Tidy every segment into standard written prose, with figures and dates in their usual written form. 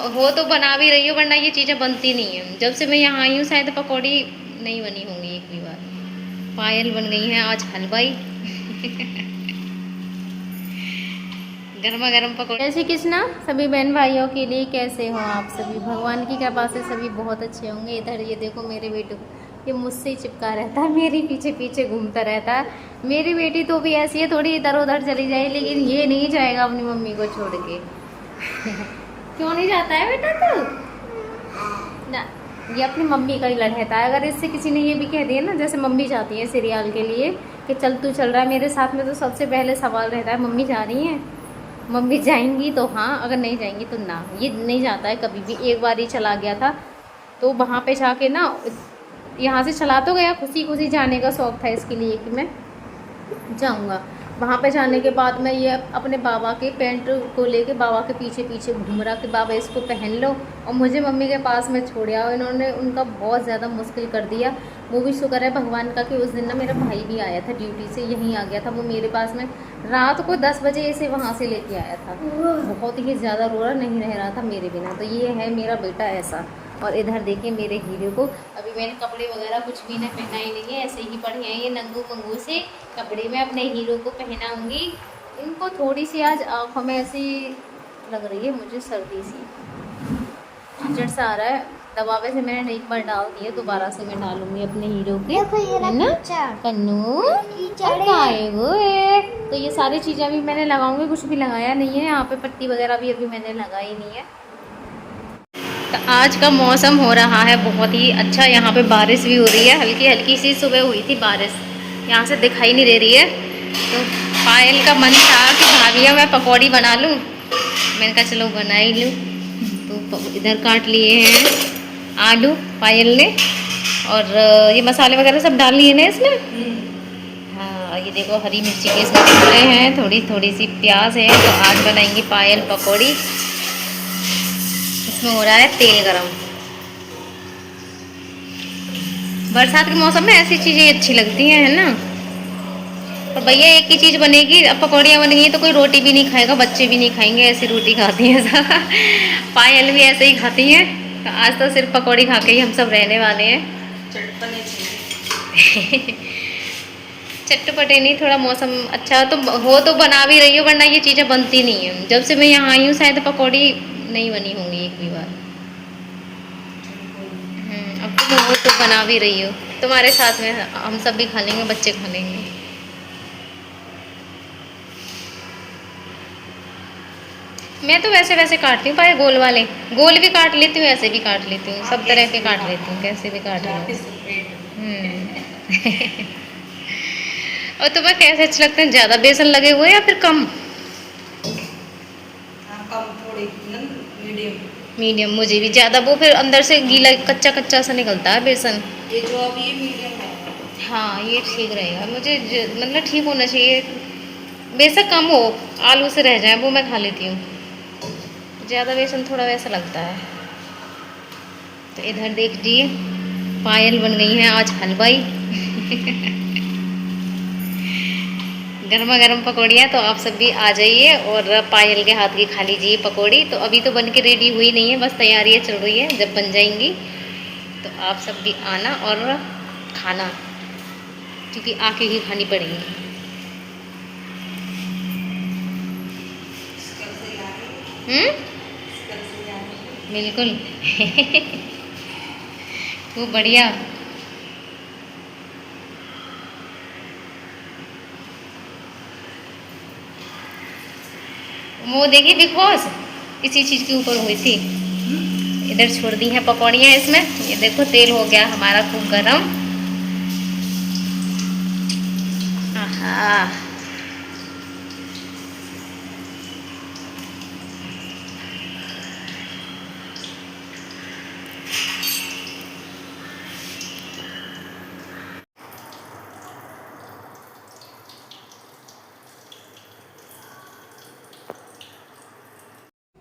हो तो बना भी रही हो, वरना ये चीज़ें बनती नहीं है। जब से मैं यहाँ आई हूँ शायद पकौड़ी नहीं बनी होंगी एक भी बार। पायल बन गई है आज हलवाई। गर्मा गर्म पकौड़े। जय श्री कृष्णा सभी बहन भाइयों के लिए। कैसे हो आप सभी? भगवान की कृपा से सभी बहुत अच्छे होंगे। इधर ये देखो मेरे बेटे को, ये मुझसे ही चिपका रहता है, मेरे पीछे पीछे घूमता रहता है। मेरी बेटी तो भी ऐसी है, थोड़ी इधर उधर चली जाए, लेकिन ये नहीं जाएगा अपनी मम्मी को छोड़ के। क्यों नहीं जाता है बेटा तू? ना, ये अपनी मम्मी का ही लड़ता है। अगर इससे किसी ने ये भी कह दिया ना, जैसे मम्मी जाती है सीरियल के लिए कि चल तू चल रहा है मेरे साथ में, तो सबसे पहले सवाल रहता है मम्मी जा रही हैं, मम्मी जाएंगी तो हाँ, अगर नहीं जाएंगी तो ना। ये नहीं जाता है कभी भी। एक बार ही चला गया था, तो वहाँ पे जाके ना, यहाँ से चला तो गया, खुशी खुशी जाने का शौक़ था इसके लिए कि मैं जाऊँगा। वहाँ पे जाने के बाद में ये अपने बाबा के पैंट को लेके बाबा के पीछे पीछे घूम रहा कि बाबा इसको पहन लो, और मुझे मम्मी के पास में छोड़ आओ। इन्होंने उनका बहुत ज़्यादा मुश्किल कर दिया। वो भी शुक्र है भगवान का कि उस दिन ना मेरा भाई भी आया था ड्यूटी से, यहीं आ गया था वो मेरे पास में। रात को 10 बजे इसे वहाँ से लेके आया था। बहुत ही ज़्यादा रो रहा, नहीं रह रहा था मेरे बिना। तो ये है मेरा बेटा ऐसा। और इधर देखिए मेरे हीरो को, अभी मैंने कपड़े वगैरह कुछ भी नहीं पहनाए नहीं है, ऐसे ही पड़े हैं ये नंगू मंगू से कपड़े। मैं अपने हीरो को पहनाऊंगी। इनको थोड़ी सी आज आँखों में ऐसी लग रही है मुझे, सर्दी सी चिड़ सा आ रहा है। दबावे से मैंने एक बार डाल दिया, दोबारा से मैं डालूंगी अपने हीरो के, है ना कन्नू? तो ये सारी चीज़ें भी मैंने लगाऊंगी, कुछ भी लगाया नहीं है। यहाँ पे पट्टी वगैरह भी अभी मैंने लगाई नहीं है। तो आज का मौसम हो रहा है बहुत ही अच्छा। यहाँ पे बारिश भी हो रही है, हल्की हल्की सी सुबह हुई थी बारिश, यहाँ से दिखाई नहीं दे रही है। तो पायल का मन था कि भाभिया मैं पकौड़ी बना लूँ, मैंने कहा चलो बना ही लूँ। तो इधर काट लिए हैं आलू पायल ने, और ये मसाले वगैरह सब डाल लिए ना इसमें। हाँ, ये देखो हरी मिर्ची के इसमें टुकड़े हैं, थोड़ी थोड़ी सी प्याज है। तो आज बनाएंगे पायल पकौड़ी। इसमें हो रहा है तेल गरम। बरसात के मौसम में ऐसी चीज़ें अच्छी लगती हैं, है ना। और भैया एक ही चीज़ बनेगी, अब पकौड़ियाँ बन गई तो कोई रोटी भी नहीं खाएगा, बच्चे भी नहीं खाएंगे, ऐसी रोटी खाती हैं सब। पायल भी ऐसे ही खाती हैं। तो आज तो सिर्फ पकौड़ी खा के ही हम सब रहने वाले हैं। चटपटे नहीं, थोड़ा मौसम अच्छा तो हो तो बना भी रही हो, वरना ये चीज़ें बनती नहीं है। जब से मैं यहाँ आई हूँ शायद पकौड़ी नहीं बनी होंगी एक भी बार। अब तुम वो तो बना भी रही हो, तुम्हारे साथ में हम सब भी खा लेंगे, बच्चे खा लेंगे। मैं तो वैसे वैसे काटती हूँ, पाए गोल वाले, गोल भी काट लेती हूँ, ऐसे भी काट लेती हूँ, सब तरह के काट लेती हूँ, कैसे भी काट लेती हूँ। और तुम्हें कैसे अच्छे लगते हैं, ज़्यादा बेसन लगे हुए या फिर कम? कम, थोड़ी मीडियम। मीडियम। मुझे भी ज़्यादा, वो फिर अंदर से गीला कच्चा कच्चा सा निकलता है बेसन। ये जो अब ये मीडियम है। हाँ, ये ठीक रहेगा। मुझे मतलब ठीक होना चाहिए, बेशक कम हो, आलू से रह जाए वो मैं खा लेती हूँ। ज़्यादा बेसन थोड़ा वैसा लगता है। तो इधर देख लीजिए पायल बन गई है आज हलवाई। गर्मा गर्म पकौड़ियाँ। तो आप सब भी आ जाइए और पायल के हाथ की खा लीजिए पकौड़ी। तो अभी तो बन के रेडी हुई नहीं है, बस तैयारियाँ चल रही है, जब बन जाएंगी तो आप सब भी आना और खाना, क्योंकि आके ही खानी पड़ेगी। बिल्कुल। वो बढ़िया। वो देखिए बिग बॉस इसी चीज़ के ऊपर हुई थी। इधर छोड़ दी हैं पकौड़ियाँ इसमें। ये देखो तेल हो गया हमारा खूब गरम। आहा,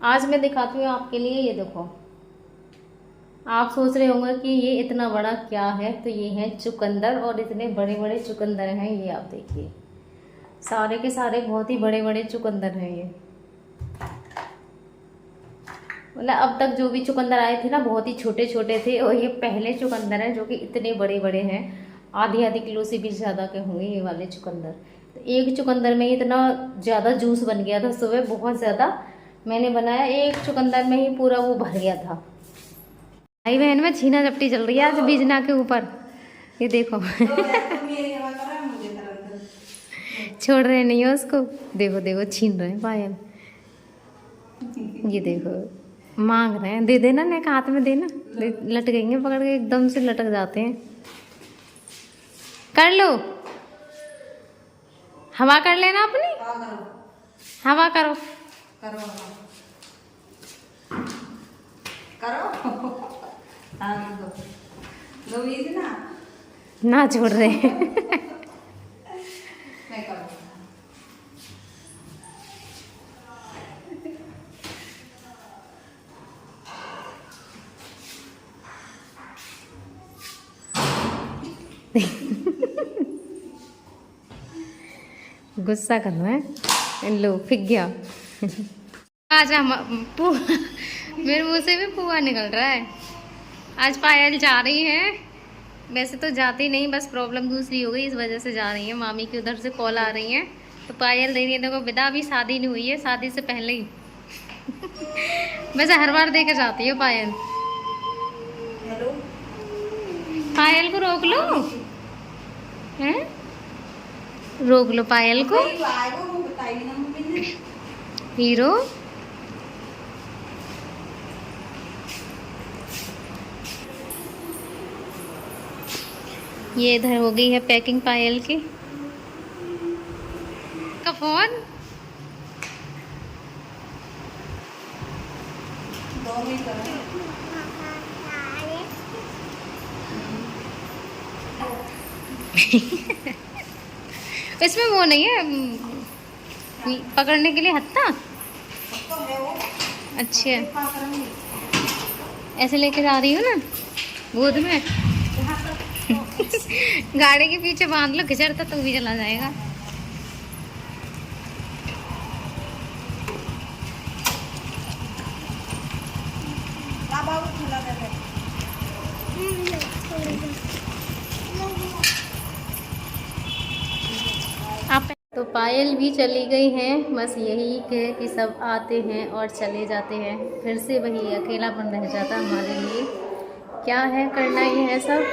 आज मैं दिखाती हूँ आपके लिए। ये देखो, आप सोच रहे होंगे कि ये इतना बड़ा क्या है, तो ये है चुकंदर, और इतने बड़े बड़े चुकंदर हैं ये। आप देखिए सारे के सारे बहुत ही बड़े बड़े चुकंदर हैं ये। मतलब अब तक जो भी चुकंदर आए थे ना बहुत ही छोटे छोटे थे, और ये पहले चुकंदर हैं जो कि इतने बड़े बड़े हैं, आधी आधी किलो से भी ज़्यादा के होंगे ये वाले चुकंदर। तो एक चुकंदर में इतना ज़्यादा जूस बन गया था सुबह, बहुत ज़्यादा मैंने बनाया, एक चुकंदर में ही पूरा वो भर गया था। भाई बहन में छीना झपटी चल रही है आज बीजना के ऊपर, ये देखो छोड़ रहे नहीं हो उसको, देखो देखो छीन रहे हैं पायल, ये देखो मांग रहे हैं, दे देना ने हाथ में देना, लटकेंगे पकड़ के, एकदम से लटक जाते हैं। कर लो, हवा कर लेना अपनी, हवा करो करो करो हाँ दो ना छोड़ रहे हैं। मैं करूँ गुस्सा कर रहा है, लो फिक गया। आज हम मेरे मुंह से भी पुआ निकल रहा है। आज पायल जा रही है, वैसे तो जाती नहीं, बस प्रॉब्लम दूसरी हो गई इस वजह से जा रही है, मामी की उधर से कॉल आ रही है तो पायल दे रही है। देखो विदा अभी शादी नहीं हुई है, शादी से पहले ही वैसे हर बार देकर जाती है पायल। हेलो पायल को रोक लो, हैं रोक लो पायल को। वो बताइए ना मम्मी ने। हीरो ये इधर हो गई है पैकिंग पायल की का फोन। 2 मिनट करो। इसमें वो नहीं है पकड़ने के लिए हत्था, तो है वो अच्छे पा करूंगी ऐसे लेके जा रही हूँ ना गोद में। यहाँ पर गाड़ी के पीछे बांध लो, खिचड़ता तो भी चला जाएगा। बाबू खुला दे दे। आप तो पायल भी चली गई हैं, बस यही है कि सब आते हैं और चले जाते हैं, फिर से वही अकेलापन रह जाता हमारे लिए। क्या है, करना ही है सब।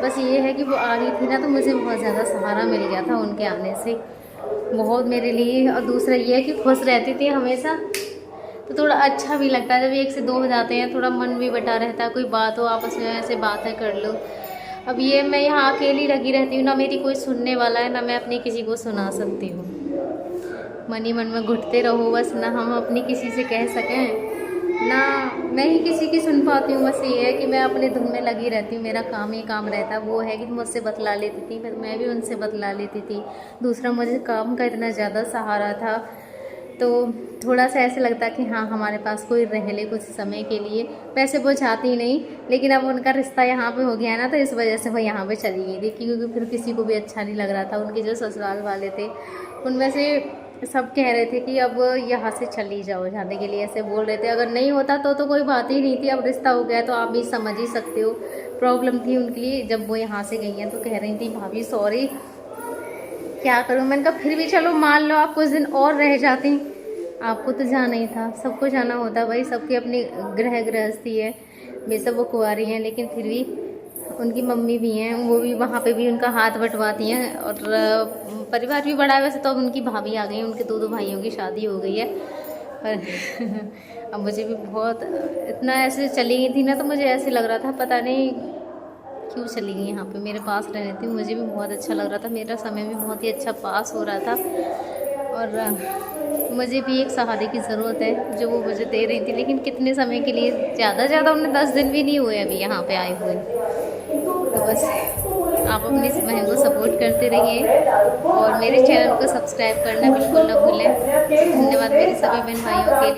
बस ये है कि वो आ रही थी ना तो मुझे बहुत ज़्यादा सहारा मिल गया था उनके आने से, बहुत मेरे लिए। और दूसरा ये है कि खुश रहती थी हमेशा, तो थोड़ा अच्छा भी लगता है जब 1 से 2 हो जाते हैं, थोड़ा मन भी बटा रहता है, कोई बात हो आपस में ऐसे बातें कर लो। अब ये मैं यहाँ अकेली लगी रहती हूँ ना, मेरी कोई सुनने वाला है ना मैं अपनी किसी को सुना सकती हूँ। मन ही मन में घुटते रहो बस, ना हम अपनी किसी से कह सकें ना मैं ही किसी की सुन पाती हूँ। बस ये है कि मैं अपने धुन में लगी रहती हूँ, मेरा काम ही काम रहता है। वो है कि मुझसे बतला लेती थी, फिर मैं भी उनसे बतला लेती थी। दूसरा मुझे काम का इतना ज़्यादा सहारा था, तो थोड़ा सा ऐसे लगता कि हाँ हमारे पास कोई रह ले कुछ समय के लिए। वैसे वो चाहती नहीं, लेकिन अब उनका रिश्ता यहाँ पे हो गया ना, तो इस वजह से वो यहाँ पे चली गई थी, क्योंकि फिर किसी को भी अच्छा नहीं लग रहा था। उनके जो ससुराल वाले थे उनमें से सब कह रहे थे कि अब यहाँ से चली जाओ, जाने के लिए ऐसे बोल रहे थे। अगर नहीं होता तो कोई बात ही नहीं थी, अब रिश्ता हो गया तो आप भी समझ ही सकते हो प्रॉब्लम थी उनके लिए। जब वो यहाँ से गई हैं तो कह रही थी भाभी सॉरी, क्या करूँ। मैंने कहा फिर भी चलो मान लो आप कुछ दिन और रह जाती, आपको तो जाना ही था, सबको जाना होता भाई, सबकी अपनी गृहस्थी है। बेशक वो कुंवारी हैं लेकिन फिर भी उनकी मम्मी भी हैं, वो भी वहाँ पे भी उनका हाथ बंटवाती हैं। और परिवार भी बड़ा है वैसे, तो अब उनकी भाभी आ गई हैं, उनके 2 भाइयों की शादी हो गई है। पर अब मुझे भी बहुत इतना ऐसे चली गई थी ना, तो मुझे ऐसे लग रहा था पता नहीं क्यों चली गई यहाँ पे, मेरे पास रहने थी, मुझे भी बहुत अच्छा लग रहा था, मेरा समय भी बहुत ही अच्छा पास हो रहा था। और मुझे भी एक सहारे की ज़रूरत है जो वो मुझे दे रही थी, लेकिन कितने समय के लिए, ज़्यादा उन्हें 10 दिन भी नहीं हुए अभी यहाँ पे आए हुए। तो बस आप अपनी इस बहन को सपोर्ट करते रहिए और मेरे चैनल को सब्सक्राइब करना बिल्कुल ना भूलें। धन्यवाद मेरे सभी बहन भाइयों के लिए।